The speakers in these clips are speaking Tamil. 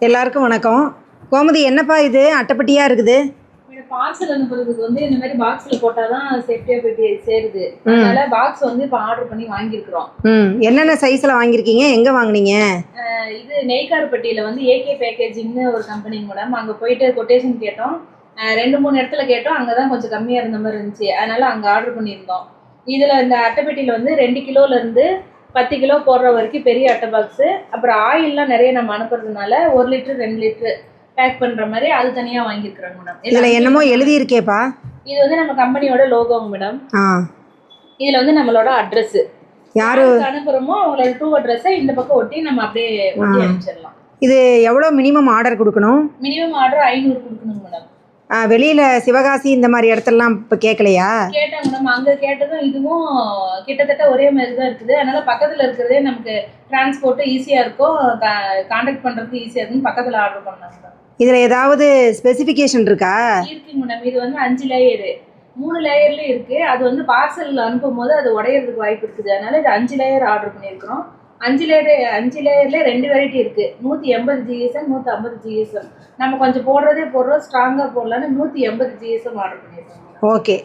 எல்லாருக்கும் வணக்கம். கோமதி, என்னப்பா இது அட்டைப்பட்டியா இருக்குது? பார்சல் அனுப்புறதுக்கு இந்த மாதிரி பாக்ஸ்ல போட்டாதான் சேஃப்டியா போயிட்டு சேருது. அதனால பாக்ஸ் இப்ப ஆர்டர் பண்ணி வாங்கியிருக்கிறோம். என்னென்ன சைஸ்ல வாங்கியிருக்கீங்க? எங்க வாங்குனீங்க? இது நெய்க்காரப்பட்டியில ஏகே பேக்கேஜிங்னு ஒரு கம்பெனி மேடம். அங்க போயிட்டு கொட்டேஷன் கேட்டோம். 2-3 இடத்துல கேட்டோம். அங்கதான் கொஞ்சம் கம்மியா இருந்த மாதிரி இருந்துச்சு. அதனால அங்க ஆர்டர் பண்ணியிருந்தோம். இதுல இந்த அட்டைப்பெட்டியில 2 கிலோல இருந்து 10 கிலோ போடுற வரைக்கும் பெரிய அட்டை பாக்ஸ். அப்புறம் ஆயில்லாம் நிறைய நம்ம அனுப்புறதுனால 1 லிட்டர் 2 லிட்டர் பேக் பண்ற மாதிரி அது தனியா வாங்கியிருக்கிறோம் மேடம். இதுல என்னமோ எழுதி இருக்கேப்பா? இது நம்ம கம்பெனியோட லோகோங்க மேடம். இதுல நம்மளோட அட்ரஸ் யாரு அனுப்புறோமோ அவங்களோட ட்ரூ அட்ரஸை இந்த பக்கம் ஒட்டி நம்ம அப்படியே ஒட்டி அனுப்பிச்சிடலாம். இது எவ்வளவு மினிமம் ஆர்டர் கொடுக்கணும்? மினிமம் ஆர்டர் 500 கொடுக்கணும் மேடம். வெளியில சிவகாசி இந்த மாதிரி இடத்துலலாம் இப்ப கேட்கலையா? கேட்டாங்க மேடம். அங்க கேட்டதும் இதுவும் கிட்டத்தட்ட ஒரே மாதிரி தான் இருக்குது. அதனால பக்கத்துல இருக்கிறதே நமக்கு டிரான்ஸ்போர்ட் ஈஸியா இருக்கும், கான்டாக்ட் பண்றதுக்கு ஈஸியா இருக்கும். பக்கத்துல ஆர்டர் பண்ணலாம். இதுல ஏதாவது ஸ்பெசிஃபிகேஷன் இருக்கா? இருக்குங்க மேடம். இது 5 லேயர், 3 லேயர்ல இருக்கு. அது பார்சல் அனுப்பும் போது அது உடையறதுக்கு வாய்ப்பு இருக்குது. அதனால இது 5 லேயர் ஆர்டர் பண்ணியிருக்கிறோம். 5 லேயர்ல 2 வெரைட்டி இருக்கு. 180 GSM, 150 GSM. நம்ம கொஞ்சம் போடுறோம், ஸ்ட்ராங்கா போடலான்னு 180 GSM ஆர்டர் பண்ணியிருக்கோம். ஓகே.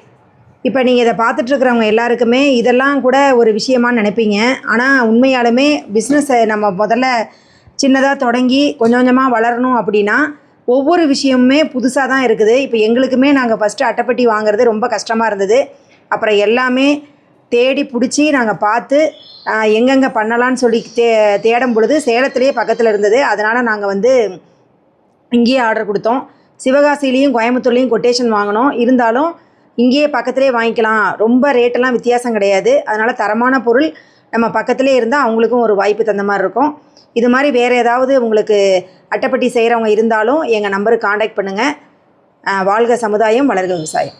இப்போ நீங்கள் இதை பார்த்துட்டு இருக்கிறவங்க எல்லாருக்குமே இதெல்லாம் கூட ஒரு விஷயமானு நினைப்பீங்க. ஆனால் உண்மையாலுமே பிஸ்னஸை நம்ம முதல்ல சின்னதாக தொடங்கி கொஞ்சம் கொஞ்சமாக வளரணும் அப்படின்னா ஒவ்வொரு விஷயமுமே புதுசாக தான் இருக்குது. இப்போ எங்களுக்குமே நாங்கள் ஃபஸ்ட்டு அட்டைப்பட்டி வாங்குறது ரொம்ப கஷ்டமாக இருந்தது. அப்புறம் எல்லாமே தேடி பிடிச்சி நாங்கள் பார்த்து எங்கெங்கே பண்ணலான்னு சொல்லி தேடும் பொழுது சேலத்துலேயே பக்கத்தில் இருந்தது. அதனால் நாங்கள் இங்கேயே ஆர்டர் கொடுத்தோம். சிவகாசிலையும் கோயம்புத்தூர்லேயும் கொட்டேஷன் வாங்கினோம். இருந்தாலும் இங்கேயே பக்கத்துலேயே வாங்கிக்கலாம். ரொம்ப ரேட்டெல்லாம் வித்தியாசம் கிடையாது. அதனால் தரமான பொருள் நம்ம பக்கத்துலேயே இருந்தால் அவங்களுக்கும் ஒரு வாய்ப்பு தந்த மாதிரி இருக்கும். இது மாதிரி வேறு ஏதாவது உங்களுக்கு அட்டைப்பட்டி செய்கிறவங்க இருந்தாலும் எங்கள் நம்பருக்கு காண்டாக்ட் பண்ணுங்கள். வாழ்க சமுதாயம், வளர்க விவசாயம்.